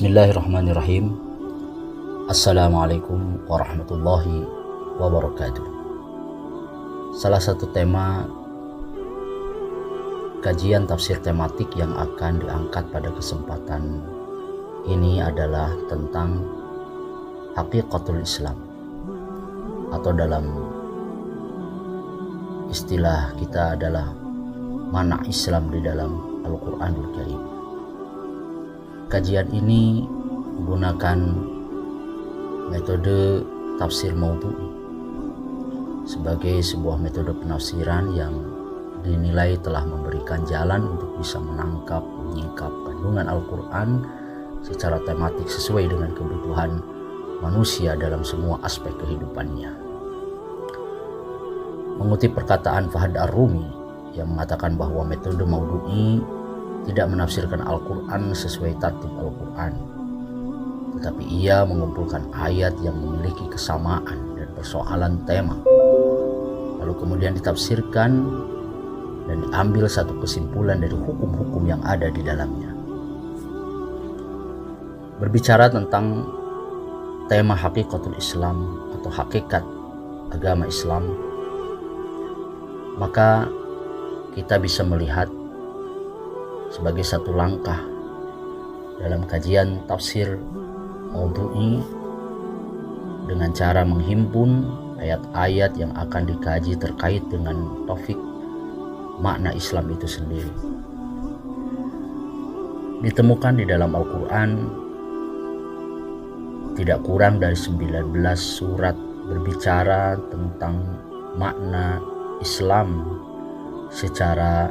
Bismillahirrahmanirrahim. Assalamualaikum warahmatullahi wabarakatuh. Salah satu tema kajian tafsir tematik yang akan diangkat pada kesempatan ini adalah tentang hakikatul Islam, atau dalam istilah kita adalah mana Islam di dalam Al-Quranul Karim. Kajian ini menggunakan metode tafsir maudhu'i sebagai sebuah metode penafsiran yang dinilai telah memberikan jalan untuk bisa menangkap, menyingkap kandungan Al-Quran secara tematik sesuai dengan kebutuhan manusia dalam semua aspek kehidupannya. Mengutip perkataan Fahad Ar-Rumi yang mengatakan bahwa metode maudhu'i tidak menafsirkan Al-Quran sesuai tartib Al-Quran, tetapi ia mengumpulkan ayat yang memiliki kesamaan dan persoalan tema, lalu kemudian ditafsirkan dan diambil satu kesimpulan dari hukum-hukum yang ada di dalamnya. Berbicara tentang tema hakikatul Islam atau hakikat agama Islam, maka kita bisa melihat sebagai satu langkah dalam kajian tafsir maudhu'i dengan cara menghimpun ayat-ayat yang akan dikaji terkait dengan topik makna Islam itu sendiri. Ditemukan di dalam Al-Quran tidak kurang dari 19 surat berbicara tentang makna Islam secara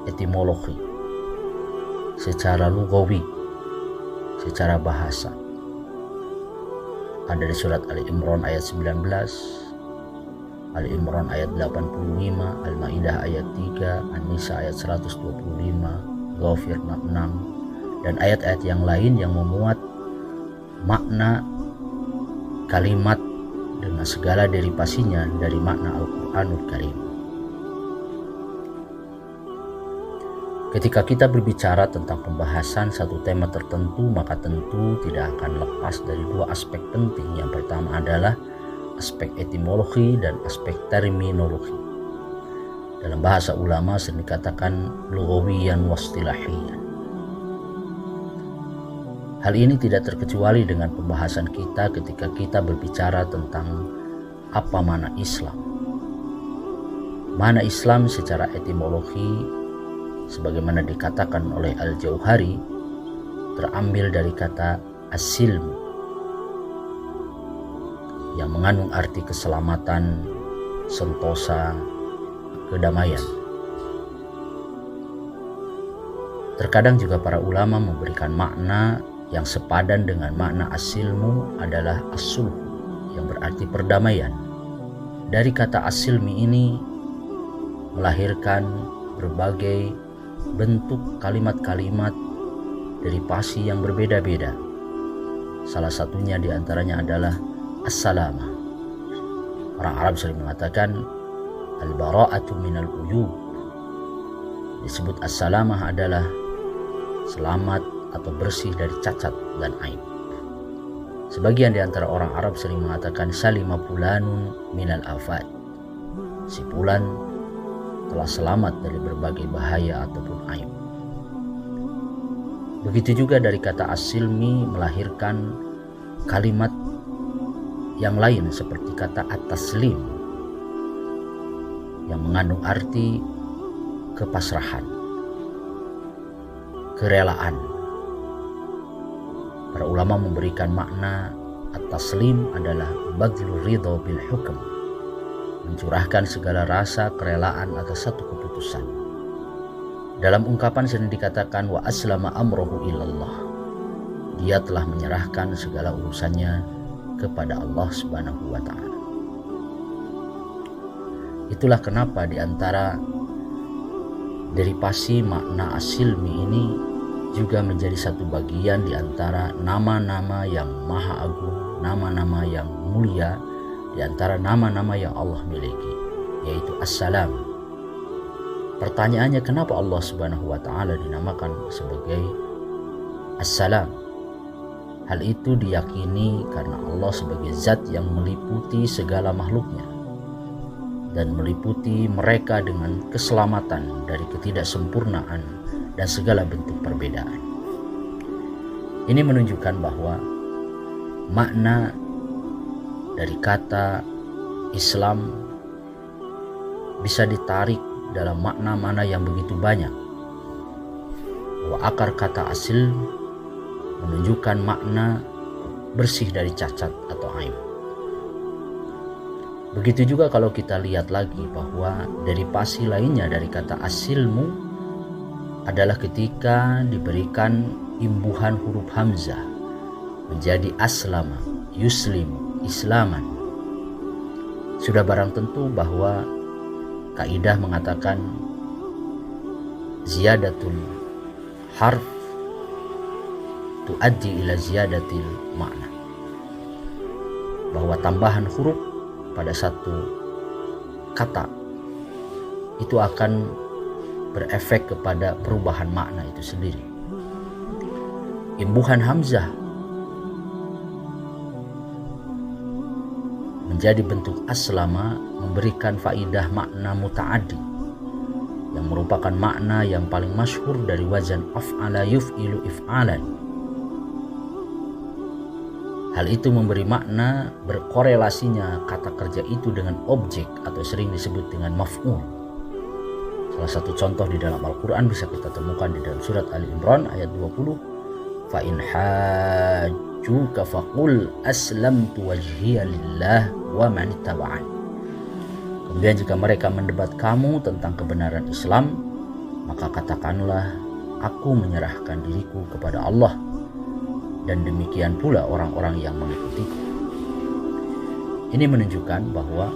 etimologi, secara lugawi, secara bahasa. Ada di surat Ali Imran ayat 19, Ali Imran ayat 85, Al-Maidah ayat 3, An-Nisa ayat 125, Ghafir 6, dan ayat-ayat yang lain yang memuat makna kalimat dengan segala derivasinya dari makna Al-Quranul Karim. Ketika kita berbicara tentang pembahasan satu tema tertentu, maka tentu tidak akan lepas dari dua aspek penting. Yang pertama adalah aspek etimologi dan aspek terminologi. Dalam bahasa ulama sering dikatakan lughawiyan wastilahiyan. Hal ini tidak terkecuali dengan pembahasan kita ketika kita berbicara tentang apa makna Islam. Makna Islam secara etimologi, sebagaimana dikatakan oleh Al-Jauhari, terambil dari kata as-silm yang mengandung arti keselamatan, sentosa, kedamaian. Terkadang juga para ulama memberikan makna yang sepadan dengan makna as-silmu adalah as-sulh, yang berarti perdamaian. Dari kata as-silmi ini melahirkan berbagai bentuk kalimat-kalimat derivasi yang berbeda-beda. Salah satunya diantaranya adalah as-salamah. Orang Arab sering mengatakan al-bara'atu minal uyub. Disebut as-salamah adalah selamat atau bersih dari cacat dan aib. Sebagian di antara orang Arab sering mengatakan salima fulanun minal afat. Si fulan telah selamat dari berbagai bahaya ataupun aib. Begitu juga dari kata as-silmi melahirkan kalimat yang lain seperti kata at-taslim yang mengandung arti kepasrahan, kerelaan. Para ulama memberikan makna at-taslim adalah badlur ridha bil hukm, mencurahkan segala rasa kerelaan atas satu keputusan. Dalam ungkapan sering dikatakan wa aslama amrohu ilallah, dia telah menyerahkan segala urusannya kepada Allah Subhanahu wa ta'ala. Itulah kenapa di antara derivasi makna as-silmi ini juga menjadi satu bagian di antara nama-nama yang maha agung, nama-nama yang mulia, di antara nama-nama yang Allah miliki, yaitu As-Salam. Pertanyaannya, kenapa Allah Subhanahu wa ta'ala dinamakan sebagai As-Salam? Hal itu diyakini karena Allah sebagai zat yang meliputi segala makhluknya dan meliputi mereka dengan keselamatan dari ketidaksempurnaan dan segala bentuk perbedaan. Ini menunjukkan bahwa makna dari kata Islam bisa ditarik dalam makna-makna yang begitu banyak. Bahwa akar kata asil menunjukkan makna bersih dari cacat atau aib. Begitu juga kalau kita lihat lagi bahwa derivasi lainnya dari kata asilmu adalah ketika diberikan imbuhan huruf hamzah menjadi aslama, yuslimu, islaman. Sudah barang tentu bahwa kaidah mengatakan ziyadatul harf tuaddi ila ziyadatil makna, bahwa tambahan huruf pada satu kata itu akan berefek kepada perubahan makna itu sendiri. Imbuhan hamzah menjadi bentuk aslama memberikan faidah makna muta'addi yang merupakan makna yang paling masyhur dari wazan af'ala yuf'ilu if'alan. Hal itu memberi makna berkorelasinya kata kerja itu dengan objek atau sering disebut dengan maf'ul. Salah satu contoh di dalam Al-Quran bisa kita temukan di dalam surat Ali Imran ayat 20. Fa in hajjuka faqul aslamtu wajhiya lillah wa man ittaba'an. Kemudian jika mereka mendebat kamu tentang kebenaran Islam, maka katakanlah aku menyerahkan diriku kepada Allah dan demikian pula orang-orang yang mengikutiku. Ini menunjukkan bahwa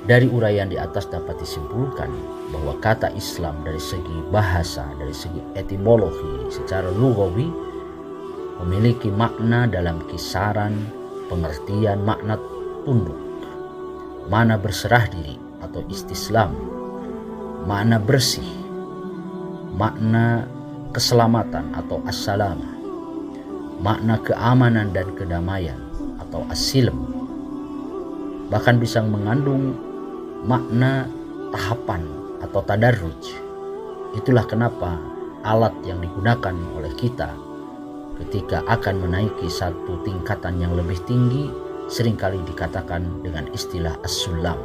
dari uraian di atas dapat disimpulkan bahwa kata Islam dari segi bahasa, dari segi etimologi, secara lugawi memiliki makna dalam kisaran pengertian makna tunduk, makna berserah diri atau istislam, makna bersih, makna keselamatan atau assalamah, makna keamanan dan kedamaian atau asilm, bahkan bisa mengandung makna tahapan atau tadarruj. Itulah kenapa alat yang digunakan oleh kita ketika akan menaiki satu tingkatan yang lebih tinggi seringkali dikatakan dengan istilah as-sulam.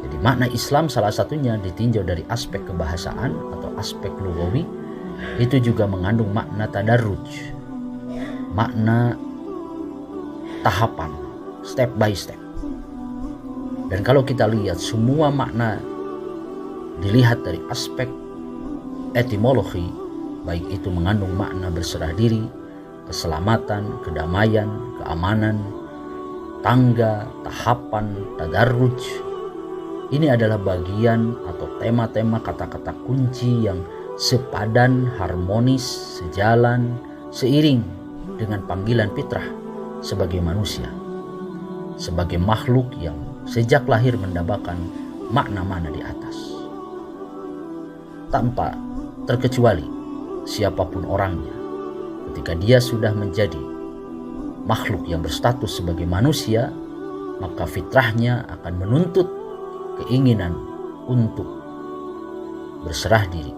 Jadi makna Islam salah satunya ditinjau dari aspek kebahasaan atau aspek lugawi, itu juga mengandung makna tadarruj, makna tahapan, step by step. Dan kalau kita lihat semua makna dilihat dari aspek etimologi, baik itu mengandung makna berserah diri, keselamatan, kedamaian, keamanan, tangga, tahapan, tadarruj. Ini adalah bagian atau tema-tema kata-kata kunci yang sepadan, harmonis, sejalan, seiring dengan panggilan fitrah sebagai manusia, sebagai makhluk yang sejak lahir mendapatkan makna-makna di atas. Tanpa terkecuali siapapun orangnya, ketika dia sudah menjadi makhluk yang berstatus sebagai manusia, maka fitrahnya akan menuntut keinginan untuk berserah diri,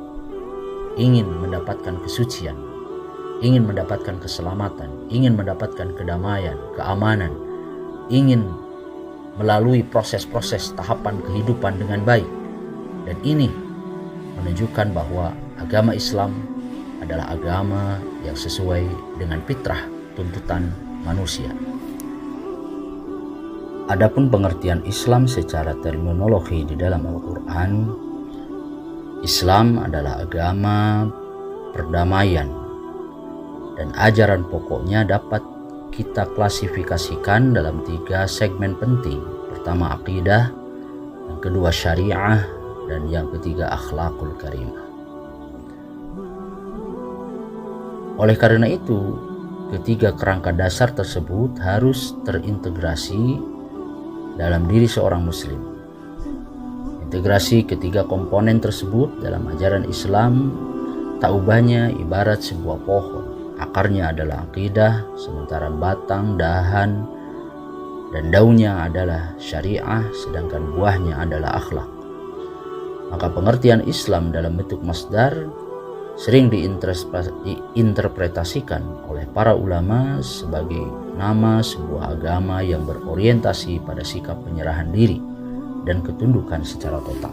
ingin mendapatkan kesucian, ingin mendapatkan keselamatan, ingin mendapatkan kedamaian, keamanan, ingin melalui proses-proses tahapan kehidupan dengan baik. Dan ini menunjukkan bahwa agama Islam adalah agama yang sesuai dengan fitrah tuntutan manusia. Adapun pengertian Islam secara terminologi di dalam Al-Quran, Islam adalah agama perdamaian dan ajaran pokoknya dapat kita klasifikasikan dalam 3 segmen penting. Pertama akidah, yang kedua syariah, dan yang ketiga akhlakul karimah. Oleh karena itu, ketiga kerangka dasar tersebut harus terintegrasi dalam diri seorang muslim. Integrasi ketiga komponen tersebut dalam ajaran Islam tak ubahnya ibarat sebuah pohon akarnya adalah akidah, sementara batang, dahan, dan daunnya adalah syariah, sedangkan buahnya adalah akhlak. Maka pengertian Islam dalam bentuk masdar sering diinterpretasikan oleh para ulama sebagai nama sebuah agama yang berorientasi pada sikap penyerahan diri dan ketundukan secara total.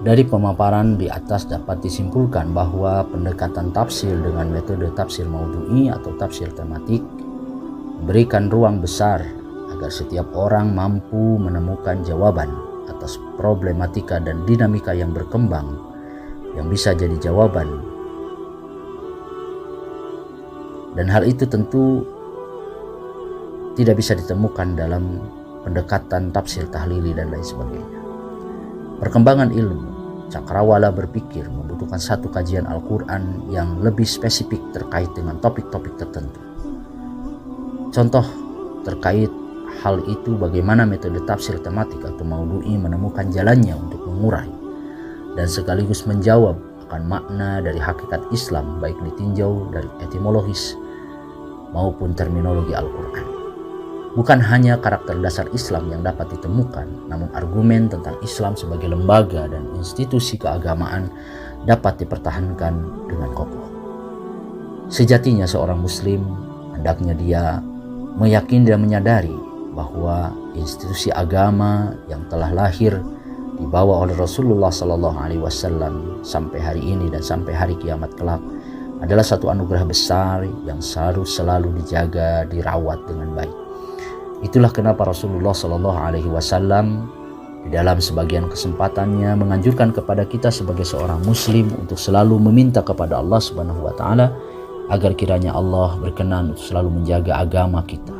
Dari pemaparan di atas dapat disimpulkan bahwa pendekatan tafsir dengan metode tafsir maudhu'i atau tafsir tematik memberikan ruang besar agar setiap orang mampu menemukan jawaban atas problematika dan dinamika yang berkembang yang bisa jadi jawaban. Dan hal itu tentu tidak bisa ditemukan dalam pendekatan tafsir tahlili dan lain sebagainya. Perkembangan ilmu, cakrawala berpikir membutuhkan satu kajian Al-Quran yang lebih spesifik terkait dengan topik-topik tertentu. Contoh terkait hal itu bagaimana metode tafsir tematik atau maudhu'i menemukan jalannya untuk mengurai dan sekaligus menjawab akan makna dari hakikat Islam, baik ditinjau dari etimologis maupun terminologi Al-Quran. Bukan hanya karakter dasar Islam yang dapat ditemukan, namun argumen tentang Islam sebagai lembaga dan institusi keagamaan dapat dipertahankan dengan kokoh. Sejatinya seorang muslim hendaknya dia meyakini dan menyadari bahwa institusi agama yang telah lahir dibawa oleh Rasulullah Sallallahu Alaihi Wasallam sampai hari ini dan sampai hari kiamat kelak adalah satu anugerah besar yang selalu dijaga, dirawat dengan baik. Itulah kenapa Rasulullah Sallallahu Alaihi Wasallam di dalam sebagian kesempatannya menganjurkan kepada kita sebagai seorang muslim untuk selalu meminta kepada Allah Subhanahu Wa Taala agar kiranya Allah berkenan untuk selalu menjaga agama kita,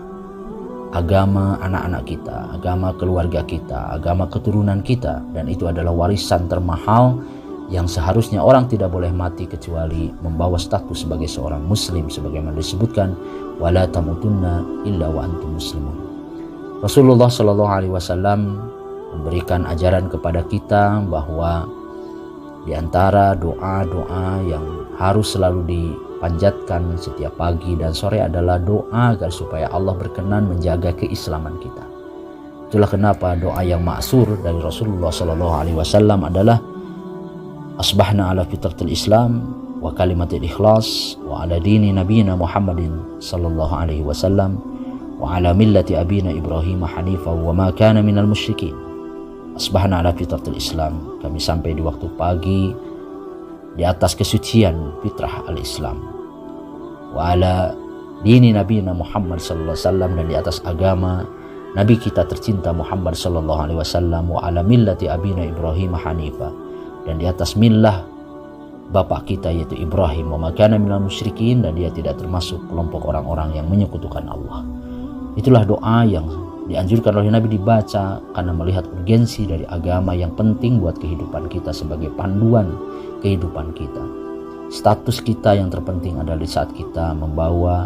agama anak-anak kita, agama keluarga kita, agama keturunan kita, dan itu adalah warisan termahal yang seharusnya orang tidak boleh mati kecuali membawa status sebagai seorang muslim sebagaimana disebutkan wala tamutunna illa wa antum muslimun. Rasulullah Shallallahu Alaihi Wasallam memberikan ajaran kepada kita bahwa di antara doa-doa yang harus selalu dipanjatkan setiap pagi dan sore adalah doa agar supaya Allah berkenan menjaga keislaman kita. Itulah kenapa doa yang ma'sur dari Rasulullah Shallallahu Alaihi Wasallam adalah asbahna ala fitratil Islam wa kalimatil ikhlas wa ala dini nabiyina Muhammadin sallallahu alaihi wasallam wa ala millati abina Ibrahim hanifa wa ma kana minal musyrikin. Asbahna ala fitratil Islam, kami sampai di waktu pagi di atas kesucian fitrah al-Islam, wa ala dini nabiyina Muhammad sallallahu alaihi wasallam, dan di atas agama nabi kita tercinta Muhammad sallallahu alaihi wasallam, wa ala millati abina Ibrahim hanifa, dan di atas millah bapak kita yaitu Ibrahim, wa makana minal musyrikin, dan dia tidak termasuk kelompok orang-orang yang menyekutukan Allah. Itulah doa yang dianjurkan oleh Nabi dibaca karena melihat urgensi dari agama yang penting buat kehidupan kita sebagai panduan kehidupan kita. Status kita yang terpenting adalah di saat kita membawa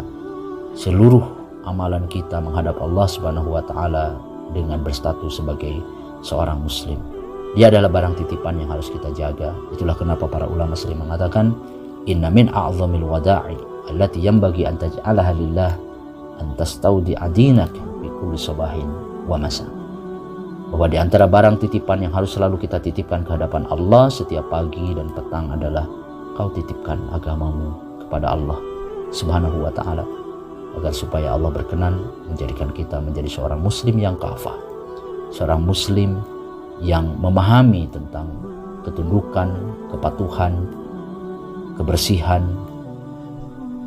seluruh amalan kita menghadap Allah Subhanahu wa taala dengan berstatus sebagai seorang muslim. Dia adalah barang titipan yang harus kita jaga. Itulah kenapa para ulama sering mengatakan inna min a'zamil wada'i allati yanbaghi an taj'alaha lillah an tastawdi'a dinaka bi kulli sabahin wa masa. Bahwa di antara barang titipan yang harus selalu kita titipkan ke hadapan Allah setiap pagi dan petang adalah kau titipkan agamamu kepada Allah Subhanahu wa taala agar supaya Allah berkenan menjadikan kita menjadi seorang muslim yang kafah, seorang muslim yang memahami tentang ketundukan, kepatuhan, kebersihan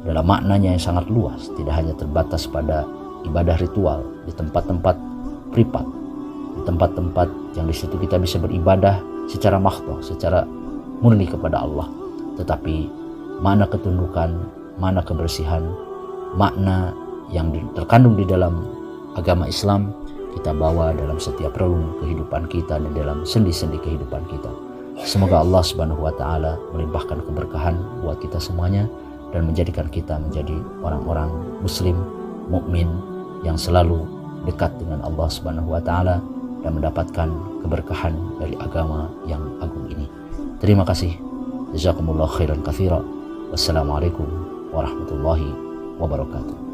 dalam maknanya yang sangat luas, tidak hanya terbatas pada ibadah ritual di tempat-tempat privat, di tempat-tempat yang di situ kita bisa beribadah secara mahdhah, secara murni kepada Allah, tetapi makna ketundukan, makna kebersihan, makna yang terkandung di dalam agama Islam kita bawa dalam setiap relung kehidupan kita dan dalam sendi-sendi kehidupan kita. Semoga Allah Subhanahu wa taala melimpahkan keberkahan buat kita semuanya dan menjadikan kita menjadi orang-orang muslim mukmin yang selalu dekat dengan Allah Subhanahu wa taala dan mendapatkan keberkahan dari agama yang agung ini. Terima kasih. Jazakumullah khairan katsira. Wassalamualaikum warahmatullahi wabarakatuh.